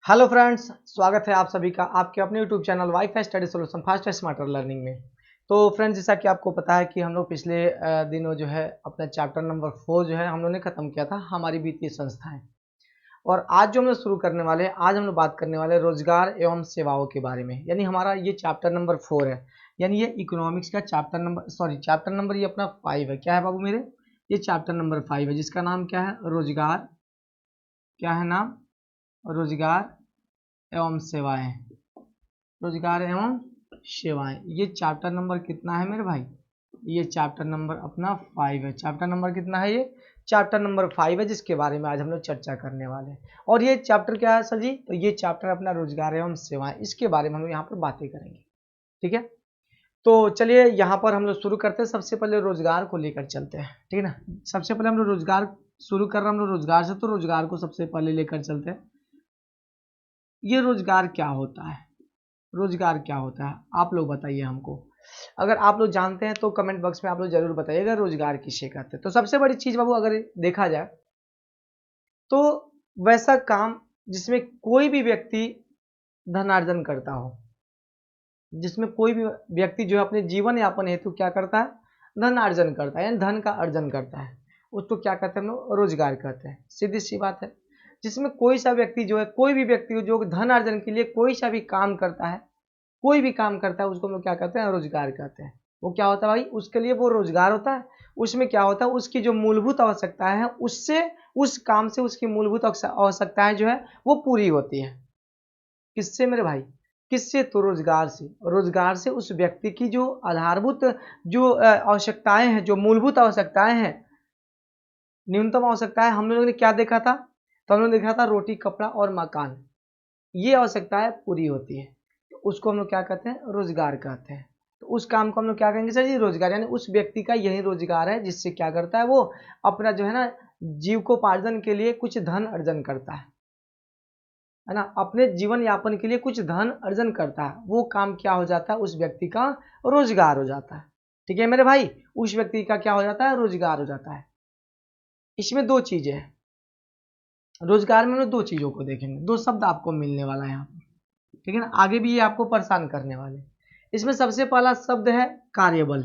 Hello friends, स्वागत है आप सभी का आपके अपने YouTube channel wifi study solution fast smarter learning में। तो फ्रेंड्स, जैसा कि आपको पता है कि हम लोग पिछले दिनों जो है अपना चैप्टर नंबर 4 जो है हम लोग ने खत्म किया था, हमारी वित्तीय संस्थाएं। और आज जो हम लोग शुरू करने वाले हैं, आज हम लोग बात करने वाले हैं रोजगार एवं सेवाओं के बारे में। यानी हमारा ये चैप्टर नंबर 4 है, यानी ये इकोनॉमिक्स का चैप्टर नंबर ये अपना 5 है। क्या है बाबू मेरे? ये चैप्टर नंबर 5 है, जिसका नाम क्या है? रोजगार। क्या है नाम? रोजगार एवं सेवाएं। रोजगार एवं सेवाएं, ये चैप्टर नंबर कितना है मेरे भाई? ये चैप्टर नंबर अपना 5 है। चैप्टर नंबर कितना है? ये चैप्टर नंबर 5 है, जिसके बारे में आज हम लोग चर्चा करने वाले हैं। और ये चैप्टर क्या है सर जी? तो ये चैप्टर अपना रोजगार एवं सेवाएं, इसके बारे में हम लोग यहाँ पर बातें करेंगे। ठीक है, तो चलिए यहाँ पर हम लोग शुरू करते हैं। सबसे पहले रोजगार को लेकर चलते हैं, ठीक है ना। सबसे पहले हम लोग रोजगार शुरू कर रहे हैं, हम लोग रोजगार से, तो रोजगार को सबसे पहले लेकर चलते हैं। ये रोजगार क्या होता है? रोजगार क्या होता है आप लोग बताइए हमको। अगर आप लोग जानते हैं तो कमेंट बॉक्स में आप लोग जरूर बताइएगा रोजगार किसे कहते हैं। तो सबसे बड़ी चीज बाबू, अगर देखा जाए तो वैसा काम जिसमें कोई भी व्यक्ति धनार्जन करता हो, जिसमें कोई भी व्यक्ति जो है अपने जीवन यापन हेतु क्या करता है? धन अर्जन करता है, यानी धन का अर्जन करता है, उसको क्या कहते हैं हम लोग? रोजगार कहते हैं। सीधी सी बात है, जिसमें कोई सा व्यक्ति जो है, कोई भी व्यक्ति जो धन अर्जन के लिए कोई सा भी काम करता है, कोई भी काम करता है, उसको हम लोग क्या कहते हैं? रोजगार कहते हैं। वो क्या होता है भाई? उसके लिए वो रोजगार होता है। उसमें क्या होता है? उसकी जो मूलभूत आवश्यकताएं हैं, उससे, उस काम से उसकी मूलभूत आवश्यकताएं जो है वो पूरी होती है। किससे मेरे भाई? किससे? तो रोजगार से। रोजगार से उस व्यक्ति की जो आधारभूत, जो आवश्यकताएं हैं, जो मूलभूत आवश्यकताएं हैं, न्यूनतम आवश्यकताएं, हम लोगों ने क्या देखा था? तो हम लोगों ने देखा था रोटी, कपड़ा और मकान। ये आवश्यकताएं पूरी होती है, तो उसको हम लोग क्या कहते हैं? रोजगार कहते हैं। तो उस काम को हम लोग क्या कहेंगे सर जी? रोजगार। यानी उस व्यक्ति का यही रोजगार है, जिससे क्या करता है? वो अपना जो है ना जीविकोपार्जन के लिए कुछ धन अर्जन करता है ना, अपने जीवन यापन के लिए कुछ धन अर्जन करता है। वो काम क्या हो जाता है? उस व्यक्ति का रोजगार हो जाता है। ठीक है मेरे भाई, उस व्यक्ति का क्या हो जाता है? रोजगार हो जाता है। इसमें दो चीजें हैं, रोजगार में हम लोग दो चीजों को देखेंगे, दो शब्द आपको मिलने वाला है यहाँ पर। ठीक है ना, आगे भी ये आपको परेशान करने वाले। इसमें सबसे पहला शब्द है कार्यबल।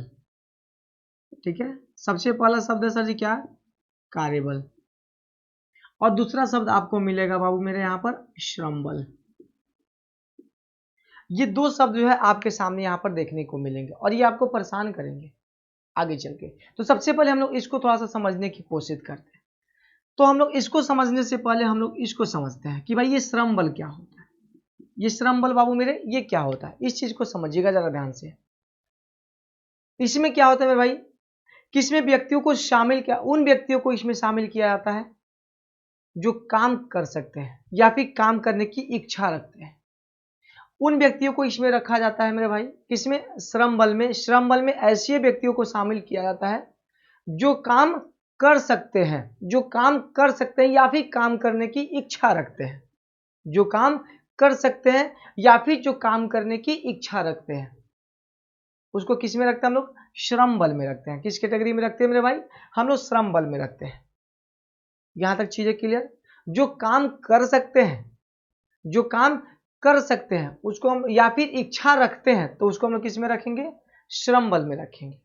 ठीक है, सबसे पहला शब्द है सर जी क्या? कार्यबल। और दूसरा शब्द आपको मिलेगा बाबू मेरे यहाँ पर श्रम बल। ये दो शब्द जो है आपके सामने यहाँ पर देखने को मिलेंगे, और ये आपको परेशान करेंगे आगे चल के। तो सबसे पहले हम लोग इसको थोड़ा सा समझने की कोशिश करते हैं। तो हम लोग इसको समझने से पहले हम लोग इसको समझते हैं कि भाई ये श्रम बल क्या होता है। ये श्रम बल बाबू मेरे ये क्या होता है, इस चीज को समझिएगा जरा ध्यान से। इसमें क्या होता है मेरे भाई? किसमें व्यक्तियों को शामिल किया, उन व्यक्तियों को इसमें शामिल किया जाता है जो काम कर सकते हैं या फिर काम करने की इच्छा रखते हैं। उन व्यक्तियों को इसमें रखा जाता है मेरे भाई, किसमें? श्रम बल में। श्रम बल में ऐसे व्यक्तियों को शामिल किया जाता है जो काम कर सकते हैं, जो काम कर सकते हैं या फिर काम करने की इच्छा रखते हैं। जो काम कर सकते हैं या फिर जो काम करने की इच्छा रखते हैं, उसको किस में रखते हैं हम लोग? श्रम बल में रखते हैं। किस कैटेगरी में रखते हैं मेरे भाई? हम लोग श्रम बल में रखते हैं। यहां तक चीजें क्लियर? जो काम कर सकते हैं, जो काम कर सकते हैं उसको हम, या फिर इच्छा रखते हैं, तो उसको हम लोग किस में रखेंगे? श्रम बल में रखेंगे।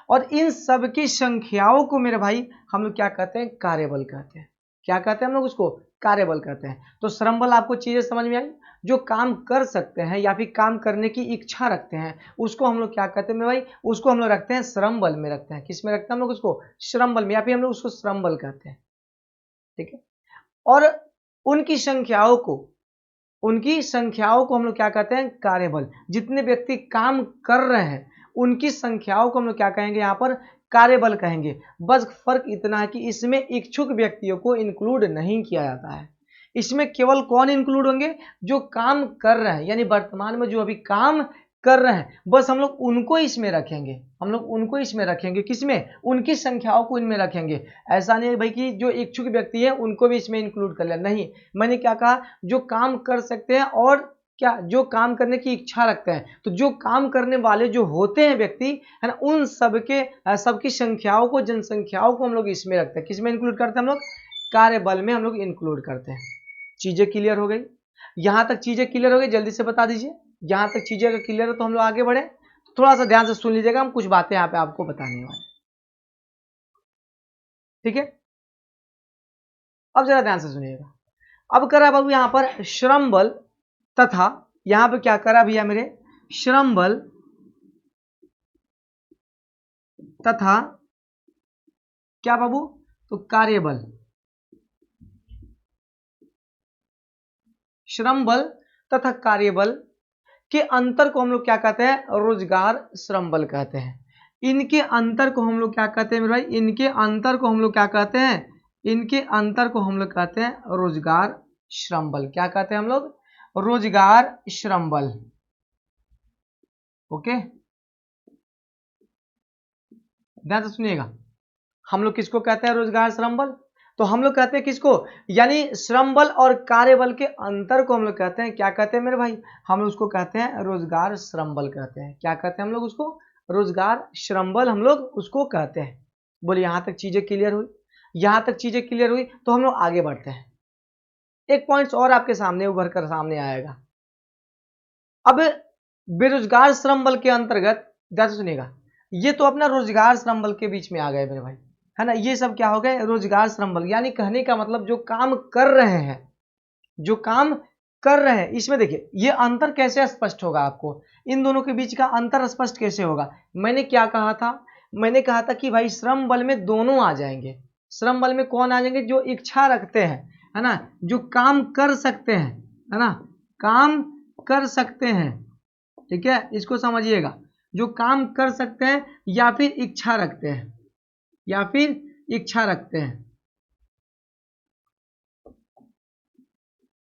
और इन सब की संख्याओं को मेरे भाई हम लोग क्या कहते हैं? कार्यबल कहते हैं। क्या कहते हैं हम लोग उसको? कार्यबल कहते हैं। तो श्रम बल आपको चीजें समझ में आई? जो काम कर सकते हैं या फिर काम करने की इच्छा रखते हैं, उसको हम लोग क्या कहते हैं मेरे भाई? उसको हम लोग रखते हैं श्रम बल में रखते हैं। किस में रखते हैं हम लोग उसको? श्रम बल में, या फिर हम लोग उसको श्रम बल कहते हैं। ठीक है, और उनकी संख्याओं को, उनकी संख्याओं को हम लोग क्या कहते हैं? कार्यबल। जितने व्यक्ति काम कर रहे हैं उनकी संख्याओं को हम लोग क्या कहेंगे? यहाँ पर कार्यबल कहेंगे। बस फर्क इतना है कि इसमें इच्छुक व्यक्तियों को इंक्लूड नहीं किया जाता है। इसमें केवल कौन इंक्लूड होंगे? जो काम कर रहे हैं, यानी वर्तमान में जो अभी काम कर रहे हैं, बस हम लोग उनको इसमें रखेंगे। हम लोग उनको इसमें रखेंगे। किसमें? उनकी संख्याओं को इनमें रखेंगे। ऐसा नहीं है भाई कि जो इच्छुक व्यक्ति है उनको भी इसमें इंक्लूड कर लिया, नहीं। मैंने क्या कहा? जो काम कर सकते हैं और क्या, जो काम करने की इच्छा रखते हैं। तो जो काम करने वाले जो होते हैं व्यक्ति, है ना, उन सबके, सबकी संख्याओं को, जनसंख्याओं को हम लोग इसमें रखते हैं। किसमें इंक्लूड करते हैं हम लोग? कार्यबल में हम लोग इंक्लूड करते हैं। चीजें क्लियर हो गई? यहाँ तक चीजें क्लियर हो गई, जल्दी से बता दीजिए। यहाँ तक चीजें अगर क्लियर हो तो हम लोग आगे बढ़े। थोड़ा सा ध्यान से सुन लीजिएगा, हम कुछ बातें यहाँ पे आपको बताने वाले, ठीक है। अब जरा ध्यान से सुनिएगा। अब करा बाबू यहाँ पर श्रम बल तथा, यहाँ पे क्या करा भैया मेरे, श्रम बल तथा क्या बाबू, तो कार्यबल। श्रम बल तथा कार्यबल के अंतर को हम लोग क्या कहते हैं, रोजगार श्रम बल कहते हैं। इनके अंतर को हम लोग क्या कहते हैं मेरे भाई, इनके अंतर को हम लोग क्या कहते हैं, इनके अंतर को हम लोग कहते हैं रोजगार श्रम बल। क्या कहते हैं हम लोग, रोजगार श्रम बल। ओके, ध्यान से सुनिएगा। हम लोग किसको कहते हैं, रोजगार श्रम बल। तो हम लोग कहते हैं किसको, यानी श्रम बल और कार्यबल के अंतर को हम लोग कहते हैं, क्या कहते हैं मेरे भाई, हम लोग उसको कहते हैं रोजगार श्रम बल कहते हैं। क्या कहते हैं हम लोग उसको, रोजगार श्रम बल हम लोग उसको कहते हैं। बोलिए यहाँ तक चीजें क्लियर हुई, यहाँ तक चीजें क्लियर हुई तो हम लोग आगे बढ़ते हैं। एक पॉइंट और आपके सामने उभर कर सामने आएगा। अब बेरोजगार श्रम बल के अंतर्गत, ध्यान से सुनिएगा, ये तो अपना रोजगार श्रम बल के बीच में आ गए मेरे भाई, है ना। ये सब क्या हो गए, रोजगार श्रम बल, यानी कहने का मतलब जो काम कर रहे हैं, जो काम कर रहे हैं। इसमें देखिए ये अंतर कैसे स्पष्ट होगा आपको, इन दोनों के बीच का अंतर स्पष्ट कैसे होगा। मैंने क्या कहा था, मैंने कहा था कि भाई श्रम बल में दोनों आ जाएंगे। श्रम बल में कौन आ जाएंगे, जो इच्छा रखते हैं, है ना, जो काम कर सकते हैं, है ना, काम कर सकते हैं, ठीक है, इसको समझिएगा। जो काम कर सकते हैं या फिर इच्छा रखते हैं, या फिर इच्छा रखते हैं,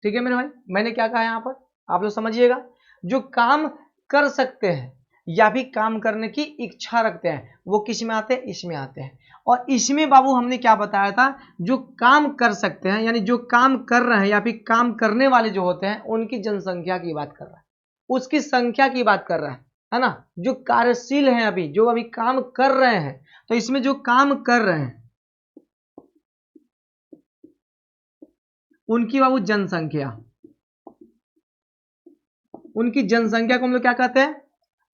ठीक है मेरे भाई। मैंने क्या कहा यहाँ पर, आप लोग समझिएगा। जो काम कर सकते हैं या फिर काम करने की इच्छा रखते हैं, वो किस में आते हैं, इसमें आते हैं। और इसमें बाबू हमने क्या बताया था, जो काम कर सकते हैं यानी जो काम कर रहे हैं या फिर काम करने वाले जो होते हैं, उनकी जनसंख्या की बात कर रहा है, उसकी संख्या की बात कर रहा है ना। जो कार्यशील हैं अभी, जो अभी काम कर रहे हैं, तो इसमें जो काम कर रहे हैं उनकी बाबू जनसंख्या, उनकी जनसंख्या को हम लोग क्या कहते हैं,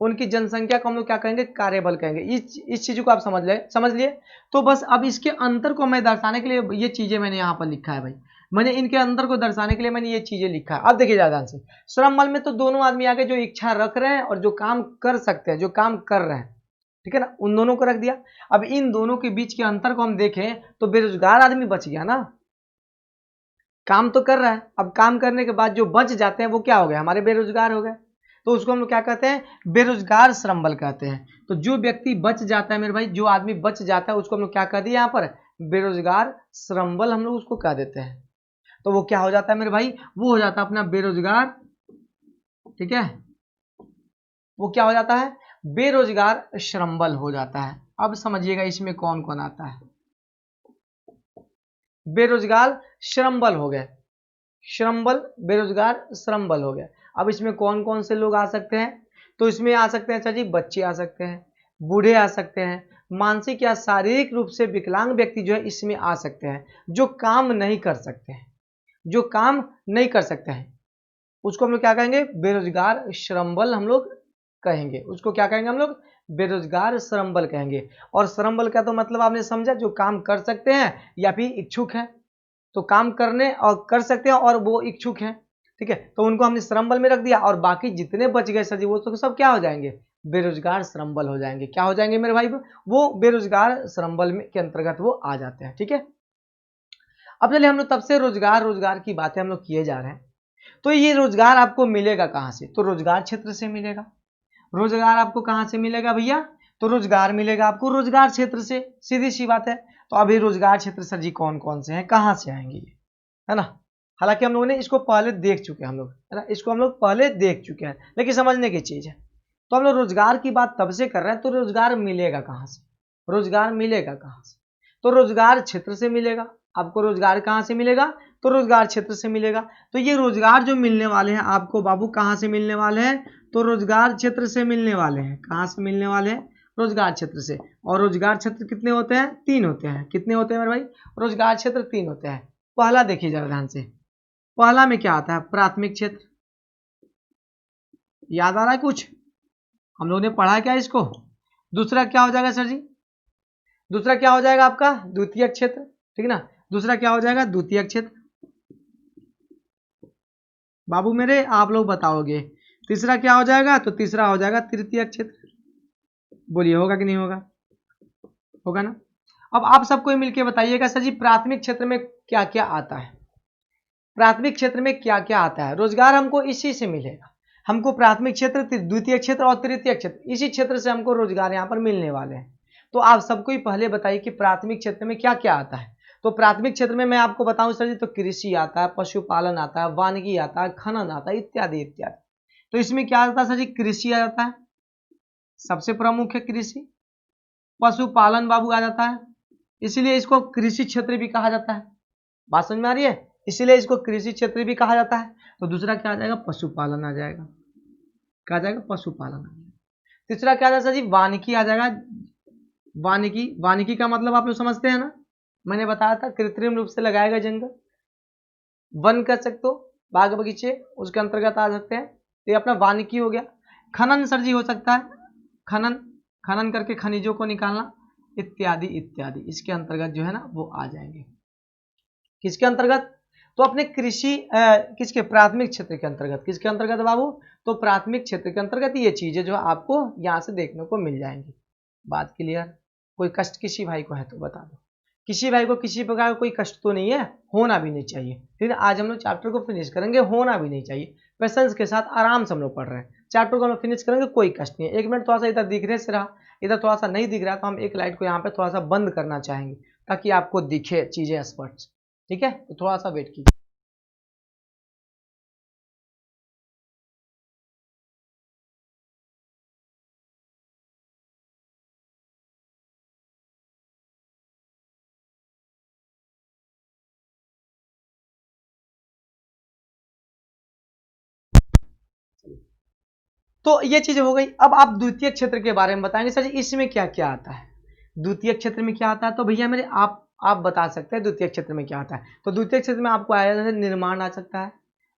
उनकी जनसंख्या को हम लोग क्या कहेंगे, कार्यबल कहेंगे। इस चीज को आप समझ लिए। तो बस अब इसके अंतर को मैं दर्शाने के लिए ये चीजें मैंने यहाँ पर लिखा है भाई, मैंने इनके अंतर को दर्शाने के लिए मैंने ये चीजें लिखा है। अब देखिए ध्यान से, श्रम बल में तो दोनों आदमी आगे, जो इच्छा रख रहे हैं और जो काम कर सकते हैं, जो काम कर रहे हैं, ठीक है ना, उन दोनों को रख दिया। अब इन दोनों के बीच के अंतर को हम देखें तो बेरोजगार आदमी बच गया ना, काम तो कर रहा है, अब काम करने के बाद जो बच जाते हैं वो क्या हो गए, हमारे बेरोजगार हो गए। तो उसको हम लोग क्या कहते हैं, बेरोजगार श्रम बल कहते हैं। तो जो व्यक्ति बच जाता है मेरे भाई, जो आदमी बच जाता है उसको हम लोग क्या कहते हैं यहाँ पर, बेरोजगार श्रम बल हम लोग उसको कह देते हैं। तो वो क्या हो जाता है मेरे भाई, वो हो जाता है अपना बेरोजगार, ठीक है, वो क्या हो जाता है, बेरोजगार श्रम बल हो जाता है। अब समझिएगा इसमें कौन कौन आता है, बेरोजगार श्रम बल हो गए, श्रम बल बेरोजगार श्रम बल हो गया। अब इसमें कौन कौन से लोग आ सकते हैं, तो इसमें आ सकते हैं अच्छा जी, बच्चे आ सकते हैं, बूढ़े आ सकते हैं, मानसिक या शारीरिक रूप से विकलांग व्यक्ति जो है इसमें आ सकते हैं, जो काम नहीं कर सकते हैं, जो काम नहीं कर सकते हैं उसको हम लोग क्या कहेंगे, बेरोजगार श्रम बल हम लोग कहेंगे। उसको क्या कहेंगे हम लोग, बेरोजगार श्रम बल कहेंगे। और श्रम बल का तो मतलब आपने समझा, जो काम कर सकते हैं या फिर इच्छुक हैं, तो काम करने और कर सकते हैं और वो इच्छुक हैं, ठीक है, तो उनको हमने श्रम बल में रख दिया। और बाकी जितने बच गए सर जी, वो तो सब क्या हो जाएंगे, बेरोजगार श्रम बल हो जाएंगे। क्या हो जाएंगे मेरे भाई, वो बेरोजगार श्रम बल में के अंतर्गत वो आ जाते हैं, ठीक है। अब चलिए हम लोग तब से रोजगार की बातें हम लोग किए जा रहे हैं। तो ये रोजगार आपको मिलेगा कहाँ से, तो रोजगार क्षेत्र से मिलेगा। रोजगार आपको कहाँ से मिलेगा भैया, तो रोजगार मिलेगा आपको रोजगार क्षेत्र से, सीधी सी बात है। तो अभी रोजगार क्षेत्र सर जी कौन कौन से हैं, कहाँ से आएंगे ये, है ना। हालांकि हम लोगों ने इसको पहले देख चुके हैं, हम लोग, है ना, इसको हम लोग पहले देख चुके हैं, लेकिन समझने की चीज है। तो हम लोग रोजगार की बात तब से कर रहे हैं, तो रोजगार मिलेगा कहाँ से, रोजगार मिलेगा कहाँ से, तो रोजगार क्षेत्र से मिलेगा। आपको रोजगार कहाँ से मिलेगा, तो रोजगार क्षेत्र से मिलेगा। तो ये रोजगार जो मिलने वाले हैं आपको बाबू कहाँ से मिलने वाले हैं, तो रोजगार क्षेत्र से मिलने वाले हैं। कहाँ से मिलने वाले हैं, रोजगार क्षेत्र से। और रोजगार क्षेत्र कितने होते हैं, 3 होते हैं। कितने होते हैं मेरे भाई, रोजगार क्षेत्र 3 होते हैं। पहला देखिए जरा ध्यान से, पहला में क्या आता है, प्राथमिक क्षेत्र। याद आ रहा है कुछ, हम लोगों ने पढ़ा क्या इसको। दूसरा क्या हो जाएगा सर जी, दूसरा क्या हो जाएगा आपका द्वितीय क्षेत्र, ठीक है ना। दूसरा क्या हो जाएगा द्वितीय क्षेत्र, बाबू मेरे आप लोग बताओगे। तीसरा क्या हो जाएगा, तो तीसरा हो जाएगा तृतीय क्षेत्र। बोलिए होगा कि नहीं होगा, होगा ना। अब आप सबको मिलकर बताइएगा सर जी प्राथमिक क्षेत्र में क्या क्या आता है। प्राथमिक क्षेत्र में क्या क्या आता है, रोजगार हमको इसी से मिलेगा। हमको प्राथमिक क्षेत्र, द्वितीय क्षेत्र और तृतीय क्षेत्र, इसी क्षेत्र से हमको रोजगार यहाँ पर मिलने वाले हैं। तो आप सबको ही पहले बताइए कि प्राथमिक क्षेत्र में क्या क्या आता है। तो प्राथमिक क्षेत्र में मैं आपको बताऊं सर जी, तो कृषि आता है, पशुपालन आता है, वानिकी आता है, खनन आता है, इत्यादि इत्यादि। तो इसमें क्या आता है सर जी, कृषि आ जाता है, सबसे प्रमुख है कृषि। पशुपालन बाबू आ जाता है, इसीलिए इसको कृषि क्षेत्र भी कहा जाता है। बात समझ में आ रही है, इसीलिए इसको कृषि क्षेत्र भी कहा जाता है। तो दूसरा क्या आ जाएगा, पशुपालन आ जाएगा, क्या आ जाएगा, पशुपालन आ जाएगा। तीसरा क्या आ जाएगा जी, वानिकी आ जाएगा। वानिकी, वानिकी का मतलब आप लोग समझते हैं ना, मैंने बताया था कृत्रिम रूप से लगाएगा जंगल, वन कर सकते हो, बाग बगीचे उसके अंतर्गत आ सकते हैं। तो ये अपना वानिकी हो गया। खनन सर जी हो सकता है, खनन, खनन करके खनिजों को निकालना, इत्यादि इत्यादि इसके अंतर्गत जो है ना वो आ जाएंगे। किसके अंतर्गत, तो अपने कृषि किसके, प्राथमिक क्षेत्र के अंतर्गत। किसके अंतर्गत बाबू, तो प्राथमिक क्षेत्र के अंतर्गत ये चीजें जो आपको यहाँ से देखने को मिल जाएंगी। बात क्लियर, कोई कष्ट किसी भाई को है तो बता दो। किसी भाई को किसी प्रकार का कोई कष्ट तो नहीं है, होना भी नहीं चाहिए। ठीक है, आज हम लोग चैप्टर को फिनिश करेंगे, होना भी नहीं चाहिए। पेशेंस के साथ आराम से हम लोग पढ़ रहे हैं, चैप्टर को हम लोग फिनिश करेंगे, कोई कष्ट नहीं है। एक मिनट थोड़ा सा इधर दिखने से रहा, इधर थोड़ा सा नहीं दिख रहा, तो हम एक लाइट को यहाँ पे थोड़ा सा बंद करना चाहेंगे ताकि आपको दिखे चीजें स्पष्ट। ठीक है, तो थोड़ा सा वेट कीजिए। तो ये चीज हो गई। अब आप द्वितीय क्षेत्र के बारे में बताएंगे सर जी इसमें क्या क्या आता है। द्वितीय क्षेत्र में क्या आता है, तो भैया मेरे आप बता सकते हैं द्वितीय क्षेत्र में क्या आता है। तो द्वितीय क्षेत्र में आपको आया जैसे निर्माण आ सकता है,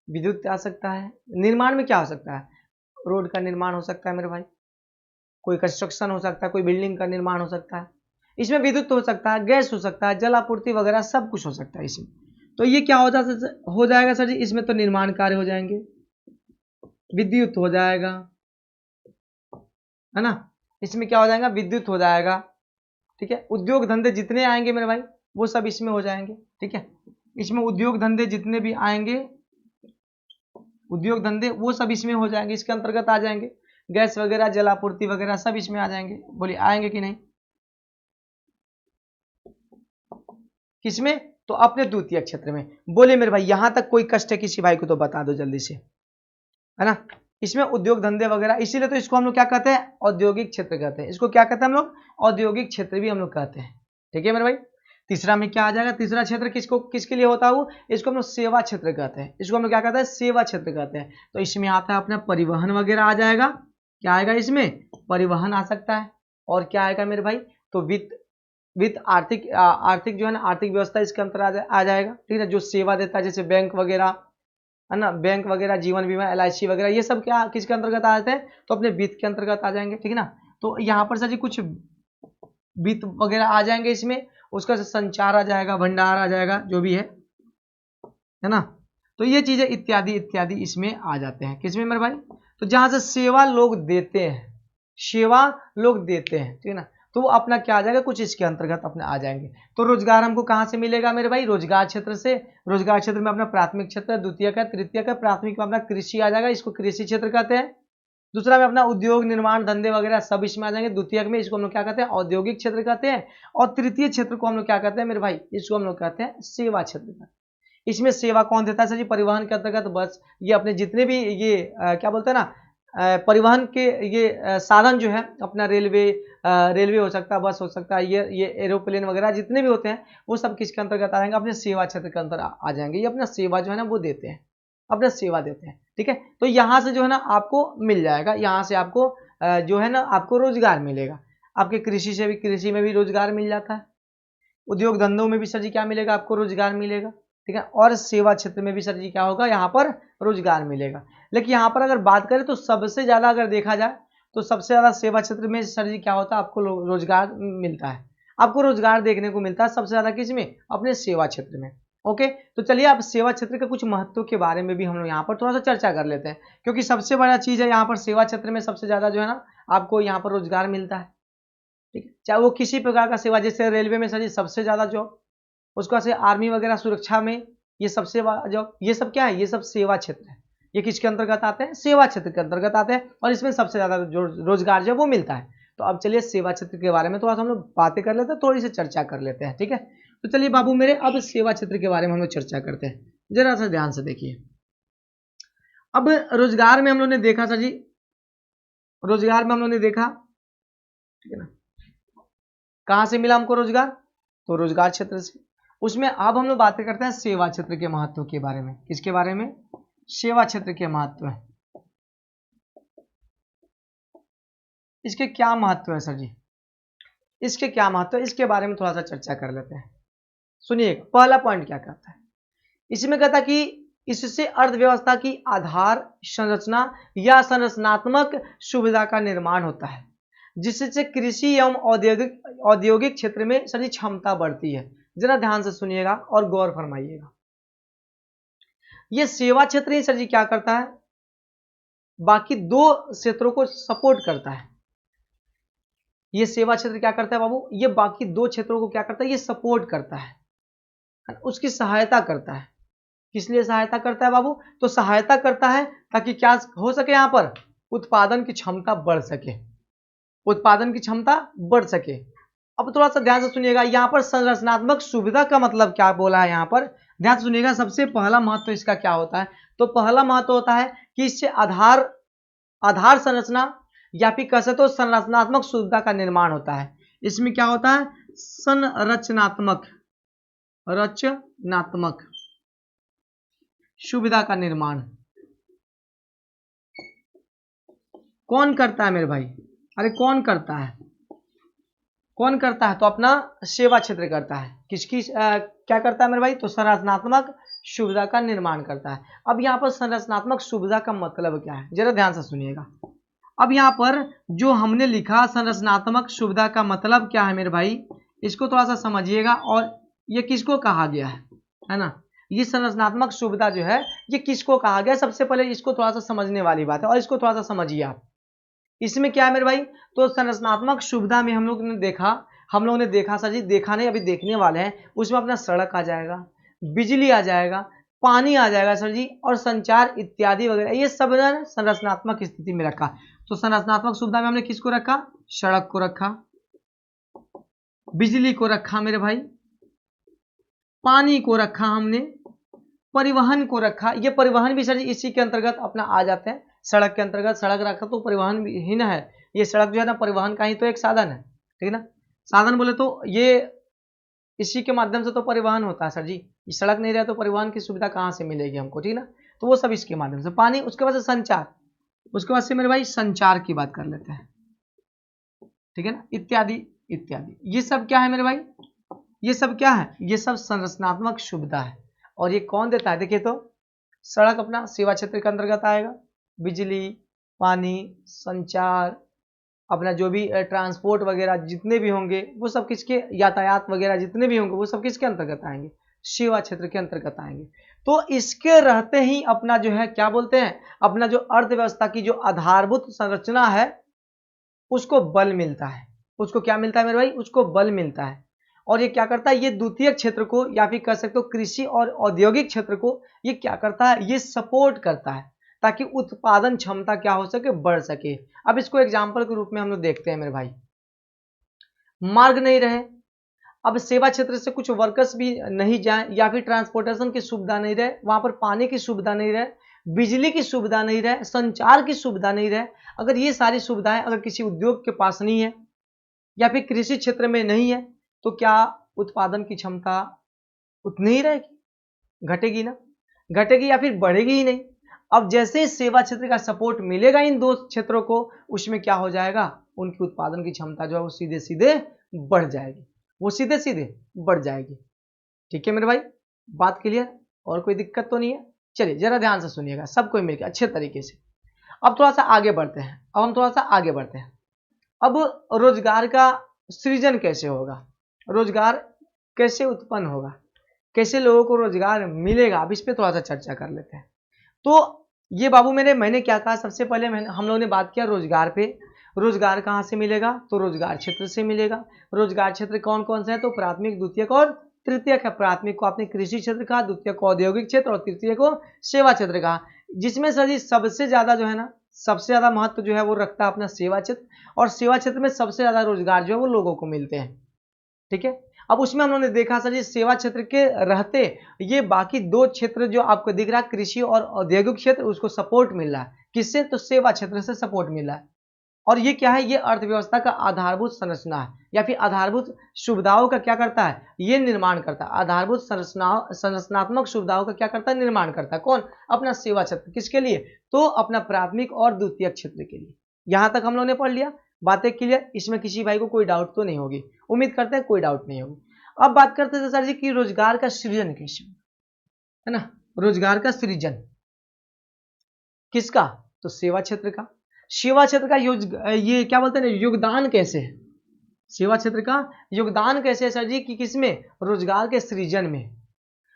विद्युत आ सकता है। निर्माण में क्या हो सकता है, रोड का निर्माण हो सकता है मेरे भाई, कोई कंस्ट्रक्शन हो सकता है, कोई बिल्डिंग का निर्माण हो सकता है। इसमें विद्युत हो सकता है, गैस हो सकता है, जल आपूर्ति वगैरह सब कुछ हो सकता है इसमें। तो ये क्या हो जाएगा सर जी, इसमें तो निर्माण कार्य हो जाएंगे, विद्युत हो जाएगा, है ना। इसमें क्या हो जाएगा, विद्युत हो जाएगा। ठीक है, उद्योग धंधे जितने आएंगे मेरे भाई वो सब इसमें हो जाएंगे। ठीक है, इसमें उद्योग धंधे जितने भी आएंगे, उद्योग धंधे वो सब इसमें हो जाएंगे, इसके अंतर्गत आ जाएंगे। गैस वगैरह, जल आपूर्ति वगैरह सब इसमें आ जाएंगे। बोलिए आएंगे कि नहीं, किसमें, तो अपने द्वितीय क्षेत्र में। बोले मेरे भाई यहां तक कोई कष्ट है किसी भाई को तो बता दो जल्दी से, है ना। इसमें उद्योग धंधे वगैरह, इसीलिए तो इसको हम लोग क्या कहते हैं, औद्योगिक क्षेत्र कहते हैं। इसको क्या कहते हैं हम लोग, औद्योगिक क्षेत्र भी हम लोग कहते हैं। ठीक है मेरे भाई। तीसरा में क्या आ जाएगा, तीसरा क्षेत्र किसको, किसके लिए होता है वो, इसको हम लोग सेवा क्षेत्र कहते हैं। इसको हम लोग क्या कहते हैं, सेवा क्षेत्र कहते हैं। तो इसमें आता है अपना परिवहन वगैरह आ जाएगा। क्या आएगा इसमें, परिवहन आ सकता है। और क्या आएगा मेरे भाई, तो वित्त, वित्त आर्थिक आर्थिक जो है ना, आर्थिक व्यवस्था इसके अंतर आ जाएगा। ठीक है, जो सेवा देता है जैसे बैंक वगैरह, है ना, बैंक वगैरह, जीवन बीमा, LIC वगैरह, ये सब क्या किसके अंतर्गत आ जाते हैं, तो अपने वित्त के अंतर्गत आ जाएंगे। ठीक है ना। तो यहाँ पर सर जी कुछ वित्त वगैरह आ जाएंगे इसमें, उसका संचार आ जाएगा, भंडार आ जाएगा, जो भी है ना। तो ये चीजें इत्यादि इत्यादि इसमें आ जाते हैं। किसमें मेरे भाई, तो जहां से सेवा लोग देते हैं, सेवा लोग देते हैं, ठीक है ना, तो वो अपना क्या आ जाएगा, कुछ इसके अंतर्गत अपने आ जाएंगे। तो रोजगार हमको कहाँ से मिलेगा मेरे भाई, रोजगार क्षेत्र से। रोजगार क्षेत्र में अपना प्राथमिक क्षेत्र, द्वितीय का, तृतीय का, प्राथमिक में अपना कृषि आ जाएगा, इसको कृषि क्षेत्र कहते हैं। दूसरा में अपना उद्योग निर्माण धंधे वगैरह सब इसमें आ जाएंगे। द्वितीय में इसको हम लोग क्या कहते हैं, औद्योगिक क्षेत्र कहते हैं। और तृतीय क्षेत्र को हम लोग क्या कहते हैं मेरे भाई, इसको हम लोग कहते हैं सेवा क्षेत्र कहते हैं। इसमें सेवा कौन देता है सर जी, परिवहन के अंतर्गत बस ये अपने जितने भी ये क्या बोलते हैं ना, परिवहन के ये साधन जो है अपना रेलवे, रेलवे हो सकता है, बस हो सकता है, ये एरोप्लेन वगैरह जितने भी होते हैं वो सब किसके अंतर्गत आ जाएंगे, अपने सेवा क्षेत्र के अंतर आ जाएंगे। ये अपना सेवा जो है ना वो देते हैं, अपना सेवा देते हैं। ठीक है, तो यहाँ से जो है ना आपको मिल जाएगा, यहाँ से आपको जो है ना आपको रोजगार मिलेगा। आपके कृषि से भी, कृषि में भी रोजगार मिल जाता है। उद्योग धंधों में भी सर जी क्या मिलेगा, आपको रोजगार मिलेगा। ठीक है, और सेवा क्षेत्र में भी सर जी क्या होगा, यहाँ पर रोजगार मिलेगा। लेकिन यहाँ पर अगर बात करें तो सबसे ज्यादा अगर देखा जाए तो सबसे ज्यादा सेवा क्षेत्र में सर जी क्या होता है, आपको रोजगार मिलता है, आपको रोजगार देखने को मिलता है सबसे ज्यादा किसमें, अपने सेवा क्षेत्र में। ओके, तो चलिए अब सेवा क्षेत्र के कुछ महत्व के बारे में भी हम लोग यहाँ पर थोड़ा सा चर्चा कर लेते हैं, क्योंकि सबसे बड़ा चीज है यहाँ पर सेवा क्षेत्र में सबसे ज्यादा जो है ना आपको यहाँ पर रोजगार मिलता है। ठीक है, चाहे वो किसी प्रकार का सेवा, जैसे रेलवे में सर जी सबसे ज्यादा जॉब, उसका से आर्मी वगैरह सुरक्षा में ये सबसे जॉब, ये सब क्या है, ये सब सेवा क्षेत्र है। ये किसके अंतर्गत आते हैं, सेवा क्षेत्र के अंतर्गत आते हैं, और इसमें सबसे ज्यादा जो रोजगार जो वो मिलता है। तो अब चलिए सेवा क्षेत्र के बारे में थोड़ा सा हम लोग बातें कर लेते हैं, थोड़ी सी चर्चा कर लेते हैं। ठीक है, तो चलिए बाबू मेरे अब सेवा क्षेत्र के बारे में हम लोग चर्चा करते हैं, जरा सा ध्यान से देखिए। अब रोजगार में हम लोग ने देखा सर जी, रोजगार में हम लोग ने देखा, ठीक है ना, कहां से मिला हमको रोजगार, तो रोजगार क्षेत्र से। उसमें अब हम लोग बातें करते हैं सेवा क्षेत्र के महत्व के बारे में। किसके बारे में, सेवा क्षेत्र के महत्व है, इसके क्या महत्व है सर जी, इसके क्या महत्व है, इसके बारे में थोड़ा सा चर्चा कर लेते हैं। सुनिए पहला पॉइंट क्या कहता है, इसमें कहता है कि इससे अर्थव्यवस्था की आधार संरचना या संरचनात्मक सुविधा का निर्माण होता है, जिससे कृषि एवं औद्योगिक क्षेत्र में सभी क्षमता बढ़ती है। जरा ध्यान से सुनिएगा और गौर फरमाइएगा। यह सेवा क्षेत्र ही सर जी क्या करता है, बाकी दो क्षेत्रों को सपोर्ट करता है। ये सेवा क्षेत्र क्या करता है बाबू, ये बाकी दो क्षेत्रों को क्या करता है, ये सपोर्ट करता है, उसकी सहायता करता है। किस लिए सहायता करता है बाबू, तो सहायता करता है ताकि क्या हो सके, यहां पर उत्पादन की क्षमता बढ़ सके, उत्पादन की क्षमता बढ़ सके। अब थोड़ा सा ध्यान से सुनिएगा, यहां पर संरचनात्मक सुविधा का मतलब क्या बोला है, यहां पर ध्यान से सुनिएगा। सबसे पहला महत्व इसका क्या होता है, तो पहला महत्व होता है कि इससे आधार संरचना या फिर कह सकते हो संरचनात्मक सुविधा का निर्माण होता है। इसमें क्या होता है, संरचनात्मक सुविधा का निर्माण कौन करता है मेरे भाई, अरे कौन करता है, कौन करता है, तो अपना सेवा क्षेत्र करता है। किसकी क्या करता है मेरे भाई, तो संरचनात्मक सुविधा का निर्माण करता है। अब यहाँ पर संरचनात्मक सुविधा का मतलब क्या है, जरा ध्यान से सुनिएगा। अब यहाँ पर जो हमने लिखा संरचनात्मक सुविधा का मतलब क्या है मेरे भाई, इसको थोड़ा सा समझिएगा। और ये किसको कहा गया है ना, ये संरचनात्मक सुविधा जो है ये किसको कहा गया, सबसे पहले इसको थोड़ा सा समझने वाली बात है, और इसको थोड़ा सा समझिए आप। इसमें क्या है मेरे भाई, तो संरचनात्मक सुविधा में हम लोग ने देखा सर जी, देखा नहीं अभी देखने वाले हैं। उसमें अपना सड़क आ जाएगा, बिजली आ जाएगा, पानी आ जाएगा सर जी, और संचार इत्यादि वगैरह, ये सब संरचनात्मक स्थिति में रखा। तो संरचनात्मक सुविधा में हमने किसको रखा, सड़क को रखा, बिजली को रखा मेरे भाई, पानी को रखा, हमने परिवहन को रखा। ये परिवहन भी सर जी इसी के अंतर्गत अपना आ जाते हैं, सड़क के अंतर्गत। सड़क रखा तो परिवहन ही ना है, ये सड़क जो है ना परिवहन का ही तो एक साधन है, ठीक है ना। साधन बोले तो ये इसी के माध्यम से तो परिवहन होता है सर जी, ये सड़क नहीं रहे तो परिवहन की सुविधा कहाँ से मिलेगी हमको, ठीक है ना। तो वो सब इसके माध्यम से, पानी, उसके बाद से संचार, उसके बाद से मेरे भाई संचार की बात कर लेते हैं, ठीक है ना, इत्यादि इत्यादि। ये सब क्या है मेरे भाई, ये सब क्या है, ये सब संरचनात्मक सुविधा है। और ये कौन देता है, देखिए तो सड़क अपना सेवा क्षेत्र के अंतर्गत आएगा, बिजली, पानी, संचार, अपना जो भी ट्रांसपोर्ट वगैरह जितने भी होंगे वो सब किसके, यातायात वगैरह जितने भी होंगे वो सब किसके अंतर्गत आएंगे, सेवा क्षेत्र के अंतर्गत आएंगे। तो इसके रहते ही अपना जो है क्या बोलते हैं, अपना जो अर्थव्यवस्था की जो आधारभूत संरचना है उसको बल मिलता है। उसको क्या मिलता है मेरे भाई, उसको बल मिलता है। और ये क्या करता है, ये द्वितीय क्षेत्र को या फिर कह सकते हो कृषि और औद्योगिक क्षेत्र को ये क्या करता है, ये सपोर्ट करता है ताकि उत्पादन क्षमता क्या हो सके, बढ़ सके। अब इसको एग्जाम्पल के रूप में हम लोग देखते हैं मेरे भाई, मार्ग नहीं रहे, अब सेवा क्षेत्र से कुछ वर्कर्स भी नहीं जाए, या फिर ट्रांसपोर्टेशन की सुविधा नहीं रहे, वहां पर पानी की सुविधा नहीं रहे, बिजली की सुविधा नहीं रहे, संचार की सुविधा नहीं रहे, अगर ये सारी सुविधाएं अगर किसी उद्योग के पास नहीं है या फिर कृषि क्षेत्र में नहीं है, तो क्या उत्पादन की क्षमता उतनी ही रहेगी, घटेगी ना, घटेगी या फिर बढ़ेगी ही नहीं। अब जैसे ही सेवा क्षेत्र का सपोर्ट मिलेगा इन दो क्षेत्रों को, उसमें क्या हो जाएगा, उनकी उत्पादन की क्षमता जो है वो सीधे सीधे बढ़ जाएगी, वो सीधे सीधे बढ़ जाएगी, ठीक है मेरे भाई। बात क्लियर? और कोई दिक्कत तो नहीं है? चलिए जरा ध्यान से सुनिएगा, सब कोई मिलकर अच्छे तरीके से। अब थोड़ा सा आगे बढ़ते हैं, अब रोजगार का सृजन कैसे होगा, रोजगार कैसे उत्पन्न होगा, कैसे लोगों को रोजगार मिलेगा, अब इस पे थोड़ा सा चर्चा कर लेते हैं। तो ये बाबू मैंने क्या कहा, सबसे पहले हम लोगों ने बात किया रोजगार पे। रोजगार कहाँ से मिलेगा, तो रोजगार क्षेत्र से मिलेगा। रोजगार क्षेत्र कौन कौन से है, तो प्राथमिक, द्वितीयक और तृतीयक है। प्राथमिक को आपने कृषि क्षेत्र कहा, द्वितीय को औद्योगिक क्षेत्र और तृतीय को सेवा क्षेत्र कहा, जिसमें सर जी सबसे ज्यादा जो है ना, सबसे ज्यादा महत्व जो है वो रखता है अपना सेवा क्षेत्र, और सेवा क्षेत्र में सबसे ज्यादा रोजगार जो है वो लोगों को मिलते हैं। ठीक है, अब उसमें हम लोगों ने देखा सर जी सेवा क्षेत्र के रहते ये बाकी दो क्षेत्र जो आपको दिख रहा है, कृषि और औद्योगिक क्षेत्र, उसको सपोर्ट मिल रहा है। किससे, तो सेवा क्षेत्र से सपोर्ट मिल रहा है। और ये क्या है, ये अर्थव्यवस्था का आधारभूत संरचना है, या फिर आधारभूत सुविधाओं का क्या करता है, ये निर्माण करता है। आधारभूत संरचनात्मक सुविधाओं का क्या करता है, निर्माण करता है। कौन, अपना सेवा क्षेत्र। किसके लिए, तो अपना प्राथमिक और द्वितीयक क्षेत्र के लिए। यहां तक हम लोगों ने पढ़ लिया, बातें क्लियर? इसमें किसी भाई को कोई डाउट तो नहीं होगी, उम्मीद करते हैं कोई डाउट नहीं होगी। अब बात करते हैं सर जी कि रोजगार का सृजन कैसे है ना, रोजगार का सृजन किसका, तो सेवा क्षेत्र का। सेवा क्षेत्र का ये क्या बोलते हैं, योगदान कैसे है, सेवा क्षेत्र का योगदान कैसे है सर जी, कि किसमें, रोजगार के सृजन में।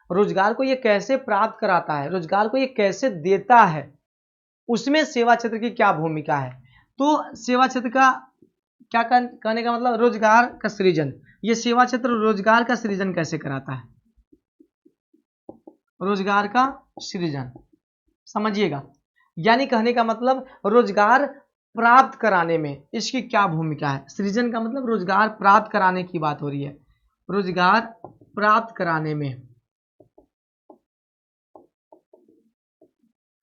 रोजगार को ये कैसे प्राप्त कराता है, रोजगार को ये कैसे देता है, उसमें सेवा क्षेत्र की क्या भूमिका है। तो सेवा क्षेत्र का क्या कहने का मतलब, रोजगार का सृजन। ये सेवा क्षेत्र रोजगार का सृजन कैसे कराता है, रोजगार का सृजन, समझिएगा। यानी कहने का मतलब रोजगार प्राप्त कराने में इसकी क्या भूमिका है। सृजन का मतलब रोजगार प्राप्त कराने की बात हो रही है, रोजगार प्राप्त कराने में,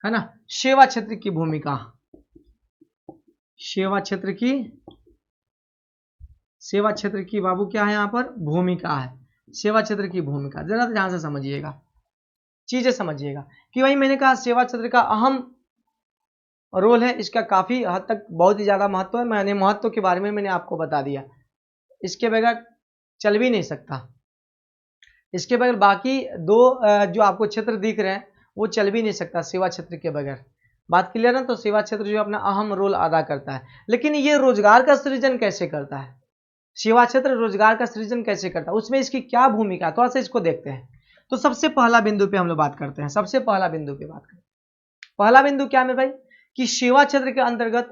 है ना, सेवा क्षेत्र की भूमिका, सेवा क्षेत्र की बाबू क्या है यहाँ पर, भूमिका है। सेवा क्षेत्र की भूमिका जरा ध्यान से समझिएगा, चीजें समझिएगा कि भाई मैंने कहा सेवा क्षेत्र का अहम रोल है, इसका काफी हद तक बहुत ही ज्यादा महत्व है। मैंने महत्व के बारे में मैंने आपको बता दिया, इसके बगैर चल भी नहीं सकता। इसके बगैर बाकी दो जो आपको क्षेत्र दिख रहे हैं वो चल भी नहीं सकता सेवा क्षेत्र के बगैर। बात क्लियर है? तो सेवा क्षेत्र जो अपना अहम रोल अदा करता है। लेकिन ये रोजगार का सृजन कैसे करता है, सेवा क्षेत्र रोजगार का सृजन कैसे करता है, उसमें इसकी क्या भूमिका, थोड़ा सा इसको देखते हैं। तो सबसे पहला बिंदु पे हम लोग बात करते हैं, सबसे पहला बिंदु पे बात करते हैं। पहला बिंदु क्या है भाई, कि सेवा क्षेत्र के अंतर्गत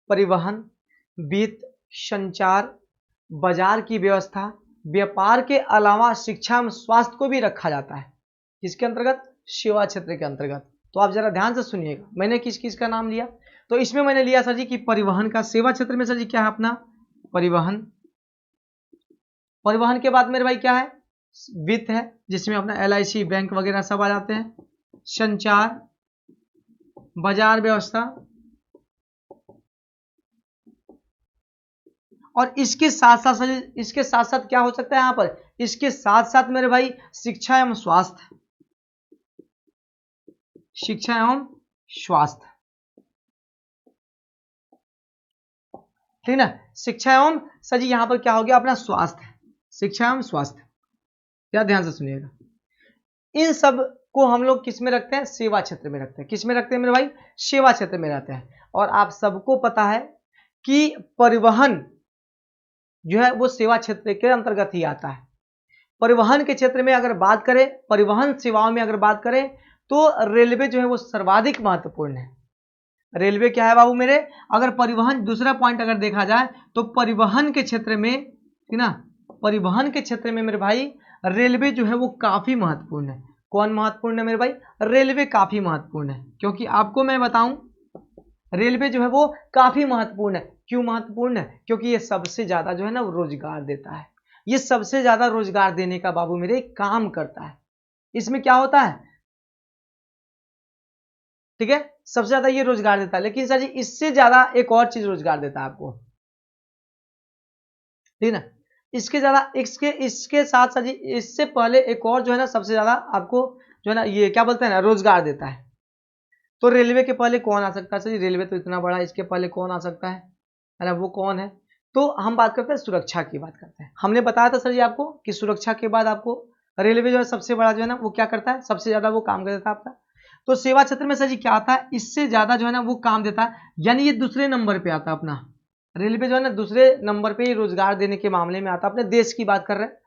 परिवहन, वित्त, संचार, बाजार की व्यवस्था, व्यापार के अलावा शिक्षा एवं स्वास्थ्य को भी रखा जाता है। किसके अंतर्गत, सेवा क्षेत्र के अंतर्गत। तो आप जरा ध्यान से सुनिएगा, मैंने किस किस का नाम लिया, तो इसमें मैंने लिया सर जी कि परिवहन का, सेवा क्षेत्र में सर जी क्या है अपना, परिवहन। परिवहन के बाद मेरे भाई क्या है, वित्त है, जिसमें अपना LIC बैंक वगैरह सब आ जाते हैं। संचार, बाजार व्यवस्था, और इसके साथ साथ क्या हो सकता है यहां पर, इसके साथ साथ मेरे भाई शिक्षा एवं स्वास्थ्य, शिक्षा एवं स्वास्थ्य, ठीक ना, शिक्षा एवं सर जी यहां पर क्या हो गया अपना स्वास्थ्य, शिक्षा एवं स्वास्थ्य। क्या ध्यान से सुनिएगा, इन सब को हम लोग किस में रखते हैं, सेवा क्षेत्र में रखते हैं। किस में रखते हैं मेरे भाई, सेवा क्षेत्र में रहते हैं। और आप सबको पता है कि परिवहन जो है वो सेवा क्षेत्र के अंतर्गत ही आता है। परिवहन के क्षेत्र में अगर बात करें, परिवहन सेवाओं में अगर बात करें, तो रेलवे जो है वो सर्वाधिक महत्वपूर्ण है। रेलवे क्या है बाबू मेरे, अगर परिवहन, दूसरा पॉइंट अगर देखा जाए तो परिवहन के क्षेत्र में, ठीक ना, परिवहन के क्षेत्र में मेरे भाई रेलवे जो है वो काफी महत्वपूर्ण है। कौन महत्वपूर्ण है मेरे भाई, रेलवे काफी महत्वपूर्ण है। क्योंकि आपको मैं बताऊं, रेलवे जो है वो काफी महत्वपूर्ण है। क्यों महत्वपूर्ण है, क्योंकि ये सबसे ज्यादा जो है ना रोजगार देता है। ये सबसे ज्यादा रोजगार देने का बाबू मेरे काम करता है। इसमें क्या होता है, ठीक है, सबसे ज्यादा ये रोजगार देता है। लेकिन सर जी इससे ज्यादा एक और चीज रोजगार देता है आपको, ठीक ना, इसके साथ सर जी इससे पहले एक और जो है ना सबसे ज्यादा आपको जो है ना ये क्या बोलते हैं ना रोजगार देता है। तो रेलवे के पहले कौन आ सकता है सर जी, रेलवे तो इतना बड़ा है, इसके पहले कौन आ सकता है ना, वो कौन है। तो हम बात करते हैं सुरक्षा की, बात करते हैं। हमने बताया था सर जी आपको कि सुरक्षा के बाद आपको रेलवे जो है सबसे बड़ा जो है ना वो क्या करता है, सबसे ज्यादा वो काम कर देता है आपका। तो सेवा क्षेत्र में सर जी क्या आता है, इससे ज्यादा जो है ना वो काम देता है, यानी ये दूसरे नंबर पे आता है अपना। रेलवे जो है ना दूसरे नंबर पे रोजगार देने के मामले में आता है, अपने देश की बात कर रहे हैं।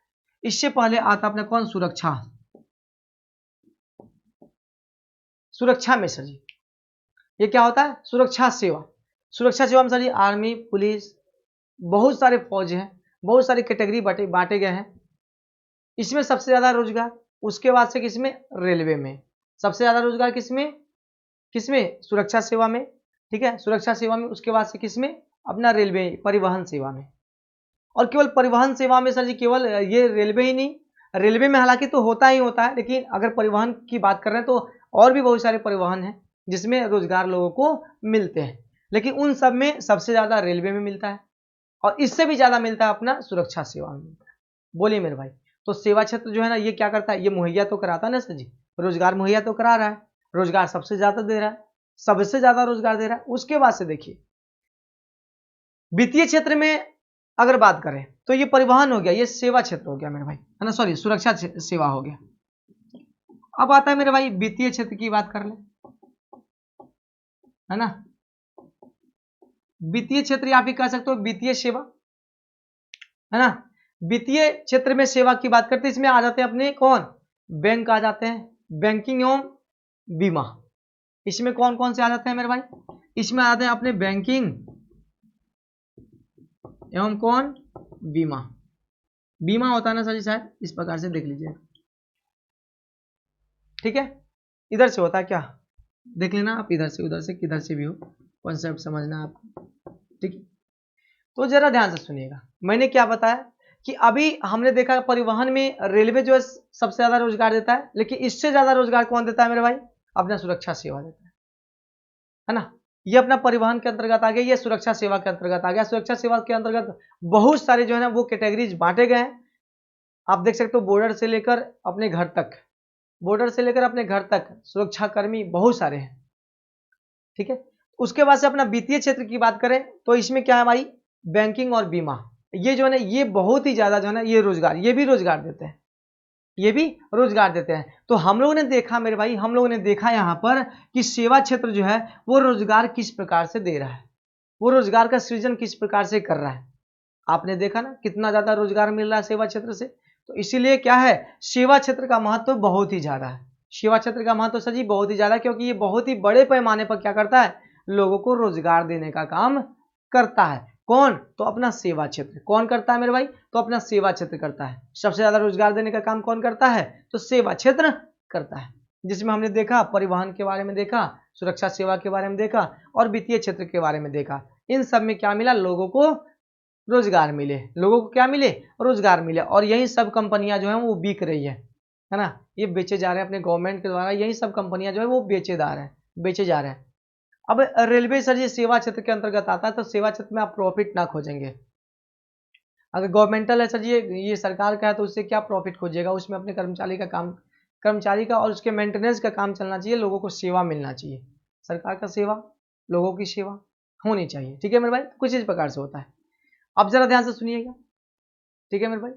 इससे पहले आता अपने कौन, सुरक्षा। सुरक्षा में सर जी ये क्या होता है, सुरक्षा सेवा। सुरक्षा सेवा में सर जी आर्मी, पुलिस, बहुत सारे फौज हैं, बहुत सारी कैटेगरी बांटे गए हैं। इसमें सबसे ज्यादा रोजगार, उसके बाद से किसमें, रेलवे में। सबसे ज्यादा रोजगार किसमें, किसमें, सुरक्षा सेवा में, ठीक है, सुरक्षा सेवा में। उसके बाद से किसमें, अपना रेलवे, परिवहन सेवा में। और केवल परिवहन सेवा में सर जी केवल ये रेलवे ही नहीं, रेलवे में हालांकि तो होता ही होता है, लेकिन अगर परिवहन की बात कर रहे हैं तो और भी बहुत सारे परिवहन हैं जिसमें रोजगार लोगों को मिलते हैं, लेकिन उन सब में सबसे ज्यादा रेलवे में मिलता है, और इससे भी ज्यादा मिलता है अपना सुरक्षा सेवा में मिलता है। बोलिए मेरे भाई, तो सेवा क्षेत्र जो है ना ये क्या करता है, ये मुहैया तो कराता है ना सर जी, रोजगार मुहैया तो करा रहा है, रोजगार सबसे ज्यादा दे रहा है, सबसे ज्यादा रोजगार दे रहा है। उसके बाद से देखिए वित्तीय क्षेत्र में अगर बात करें तो ये परिवहन हो गया, ये सेवा क्षेत्र हो गया मेरे भाई, है ना, सॉरी सुरक्षा सेवा हो गया। अब आता है मेरे भाई वित्तीय क्षेत्र की बात कर ले, है ना, वित्तीय क्षेत्र या फिर कह सकते हो वित्तीय सेवा, है ना। वित्तीय क्षेत्र में सेवा की बात करते हैं, इसमें आ जाते हैं अपने कौन, बैंक आ जाते हैं, बैंकिंग एवं बीमा। इसमें कौन कौन से आ जाते हैं मेरे भाई, इसमें आते हैं अपने बैंकिंग एवं कौन, बीमा। बीमा होता है ना सर जी शायद इस प्रकार से देख लीजिए, ठीक है, इधर से होता है क्या, देख लेना आप, इधर से उधर से किधर से भी हो, कॉन्सेप्ट समझना आपको, ठीक है। तो जरा ध्यान से सुनिएगा, मैंने क्या बताया कि अभी हमने देखा परिवहन में रेलवे जो है सबसे ज्यादा रोजगार देता है, लेकिन इससे ज्यादा रोजगार कौन देता है मेरे भाई, अपना सुरक्षा सेवा देता है ना। ये अपना परिवहन के अंतर्गत आ गया, ये सुरक्षा सेवा के अंतर्गत आ गया। सुरक्षा सेवा के अंतर्गत बहुत सारे जो है ना वो कैटेगरीज बांटे गए हैं, आप देख सकते हो, बॉर्डर से लेकर अपने घर तक, बॉर्डर से लेकर अपने घर तक सुरक्षा कर्मी बहुत सारे हैं, ठीक है। उसके बाद से अपना वित्तीय क्षेत्र की बात करें तो इसमें क्या है भाई, बैंकिंग और बीमा, ये जो है ना ये बहुत ही ज्यादा जो है ना ये रोजगार, ये भी रोजगार देते हैं, ये भी रोजगार देते हैं। तो हम लोगों ने देखा मेरे भाई, हम लोगों ने देखा यहाँ पर कि सेवा क्षेत्र जो है वो रोजगार किस प्रकार से दे रहा है, वो रोजगार का सृजन किस प्रकार से कर रहा है। आपने देखा ना कितना ज्यादा रोजगार मिल रहा है सेवा क्षेत्र से। तो इसीलिए क्या है, सेवा क्षेत्र का महत्व बहुत ही ज्यादा है, सेवा क्षेत्र का महत्व सर जी बहुत ही ज्यादा, क्योंकि ये बहुत ही बड़े पैमाने पर क्या करता है, लोगों को रोजगार देने का काम करता है। कौन, तो अपना सेवा क्षेत्र। कौन करता है मेरे भाई, तो अपना सेवा क्षेत्र करता है। सबसे ज्यादा रोजगार देने का काम कौन करता है, तो सेवा क्षेत्र करता है, जिसमें हमने देखा परिवहन के बारे में देखा, सुरक्षा सेवा के बारे में देखा, और वित्तीय क्षेत्र के बारे में देखा। इन सब में क्या मिला, लोगों को रोजगार मिले, लोगों को क्या मिले, रोजगार मिले। और यही सब कंपनियां जो है वो बिक रही है ना, ये बेचे जा रहे हैं अपने गवर्नमेंट के द्वारा, यही सब कंपनियां जो है वो बेचेदार है, बेचे जा रहे हैं। अब रेलवे सर ये सेवा क्षेत्र के अंतर्गत आता है, तो सेवा क्षेत्र में आप प्रॉफिट ना खोजेंगे। अगर गवर्नमेंटल है सर ये सरकार का है, तो उससे क्या प्रॉफिट खोजेगा, उसमें अपने कर्मचारी का काम, कर्मचारी का और उसके मेंटेनेंस का काम चलना चाहिए, लोगों को सेवा मिलना चाहिए, सरकार का सेवा, लोगों की सेवा होनी चाहिए, ठीक है मेरे भाई, कुछ इस प्रकार से होता है। अब जरा ध्यान से सुनिएगा, ठीक है मेरे भाई।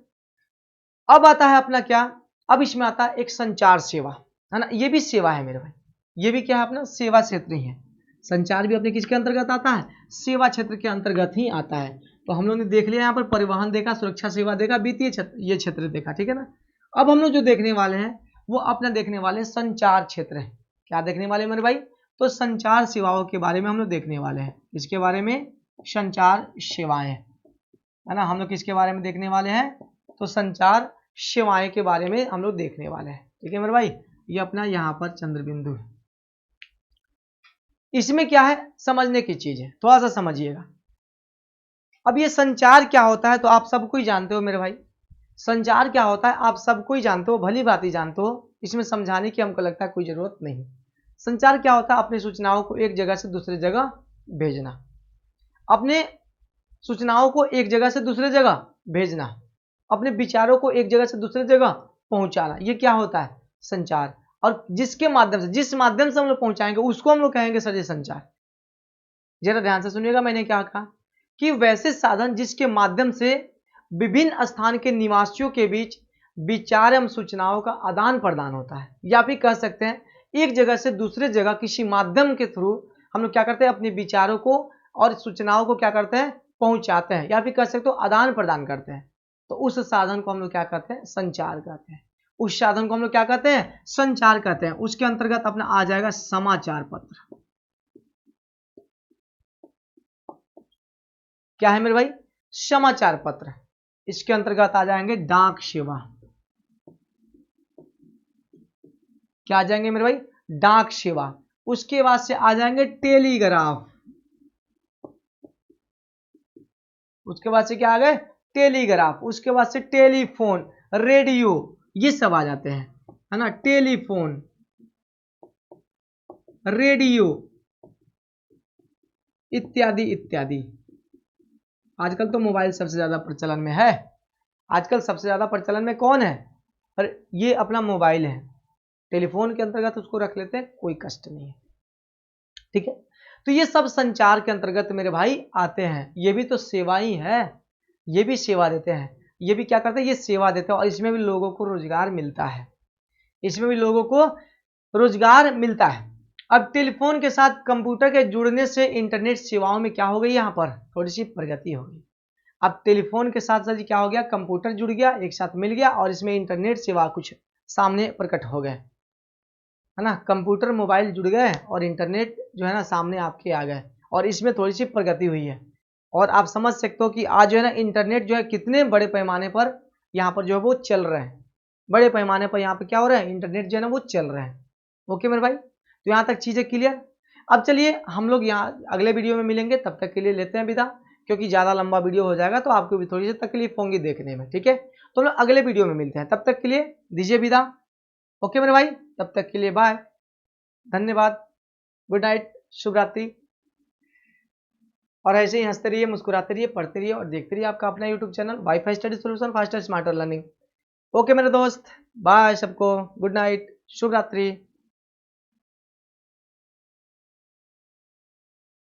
अब आता है अपना क्या, अब इसमें आता है एक संचार सेवा, है ना, ये भी सेवा है मेरे भाई, ये भी क्या है अपना सेवा क्षेत्र ही है। संचार भी अपने किसके अंतर्गत आता है, सेवा क्षेत्र के अंतर्गत ही आता है। तो हम लोग ने देख लिया यहाँ पर परिवहन देखा, सुरक्षा सेवा देखा, वित्तीय क्षेत्र, ये क्षेत्र देखा, ठीक है ना। अब हम लोग जो देखने वाले हैं वो अपना देखने वाले संचार क्षेत्र है। क्या देखने वाले मेरे भाई, तो संचार सेवाओं के बारे में हम लोग देखने वाले हैं। इसके बारे में संचार सेवाएं, है ना, हम लोग किसके बारे में देखने वाले हैं, तो संचार सेवाएं के बारे में हम लोग देखने वाले हैं, ठीक है मेरे भाई। ये अपना यहाँ पर चंद्रबिंदु है, इसमें क्या है समझने की चीज है, थोड़ा सा समझिएगा। अब ये संचार क्या होता है तो आप सबको ही जानते हो मेरे भाई, संचार क्या होता है आप सबको ही जानते हो, भली भांति जानते हो, इसमें समझाने की हमको लगता है कोई जरूरत नहीं। संचार क्या होता है, अपनी सूचनाओं को एक जगह से दूसरी जगह भेजना, अपने सूचनाओं को एक जगह से दूसरे जगह भेजना, अपने विचारों को एक जगह से दूसरे जगह पहुंचाना, ये क्या होता है संचार। और जिसके माध्यम से, जिस माध्यम से हम लोग पहुंचाएंगे उसको हम लोग कहेंगे सर ये संचार। जरा ध्यान से सुनिएगा, मैंने क्या कहा कि वैसे साधन जिसके माध्यम से विभिन्न स्थान के निवासियों के बीच विचार एवं सूचनाओं का आदान प्रदान होता है, या फिर कह सकते हैं एक जगह से दूसरे जगह किसी माध्यम के थ्रू हम लोग क्या करते हैं, अपने विचारों को और सूचनाओं को क्या करते हैं, पहुंचाते हैं, या फिर कह सकते हो आदान प्रदान करते हैं। तो उस साधन को हम लोग क्या कहते हैं, संचार कहते हैं। उस साधन को हम लोग क्या कहते हैं, संचार कहते हैं। उसके अंतर्गत अपना आ जाएगा समाचार पत्र। क्या है मेरे भाई, समाचार पत्र। इसके अंतर्गत आ जाएंगे डाक सेवा। क्या आ जाएंगे मेरे भाई, डाक सेवा। उसके बाद से आ जाएंगे टेलीग्राफ। उसके बाद से क्या आ गए, टेलीग्राफ। उसके बाद से टेलीफोन, रेडियो, ये सब आ जाते हैं, है ना। टेलीफोन, रेडियो इत्यादि इत्यादि। आजकल तो मोबाइल सबसे ज्यादा प्रचलन में है। आजकल सबसे ज्यादा प्रचलन में कौन है, पर ये अपना मोबाइल है। टेलीफोन के अंतर्गत उसको रख लेते हैं, कोई कष्ट नहीं है, ठीक है। तो ये सब संचार के अंतर्गत मेरे भाई आते हैं। ये भी तो सेवा ही है, ये भी सेवा देते हैं। ये भी क्या करते हैं, ये सेवा देते हैं, और इसमें भी लोगों को रोजगार मिलता है। इसमें भी लोगों को रोजगार मिलता है। अब टेलीफोन के साथ कंप्यूटर के जुड़ने से इंटरनेट सेवाओं में क्या हो गई, यहाँ पर थोड़ी सी प्रगति हो गई। अब टेलीफोन के साथ साथ क्या हो गया, कंप्यूटर जुड़ गया, एक साथ मिल गया, और इसमें इंटरनेट सेवा कुछ सामने प्रकट हो गए, है ना। कंप्यूटर मोबाइल जुड़ गए और इंटरनेट जो है ना सामने आपके आ गए, और इसमें थोड़ी सी प्रगति हुई है। और आप समझ सकते हो कि आज जो है ना इंटरनेट जो है कितने बड़े पैमाने पर यहाँ पर जो है वो चल रहे हैं। बड़े पैमाने पर यहाँ पर क्या हो रहा है, इंटरनेट जो है ना वो चल रहे हैं। ओके मेरे भाई, तो यहाँ तक चीजें क्लियर। अब चलिए हम लोग यहाँ अगले वीडियो में मिलेंगे, तब तक के लिए लेते हैं विदा, क्योंकि ज्यादा लंबा वीडियो हो जाएगा तो आपको भी थोड़ी सी तकलीफ होंगी देखने में, ठीक है। तो हम लोग अगले वीडियो में मिलते हैं, तब तक के लिए दीजिए विदा। ओके मेरे भाई, तब तक के लिए बाय, धन्यवाद, गुड नाइट, शुभ रात्रि। और ऐसे ही हंसते रहिए, मुस्कुराते रहिए, पढ़ते रहिए और देखते रहिए आपका अपना YouTube channel wifi study solution faster smarter learning. Okay मेरे दोस्त, बाय सबको, गुड नाइट, शुभ रात्रि।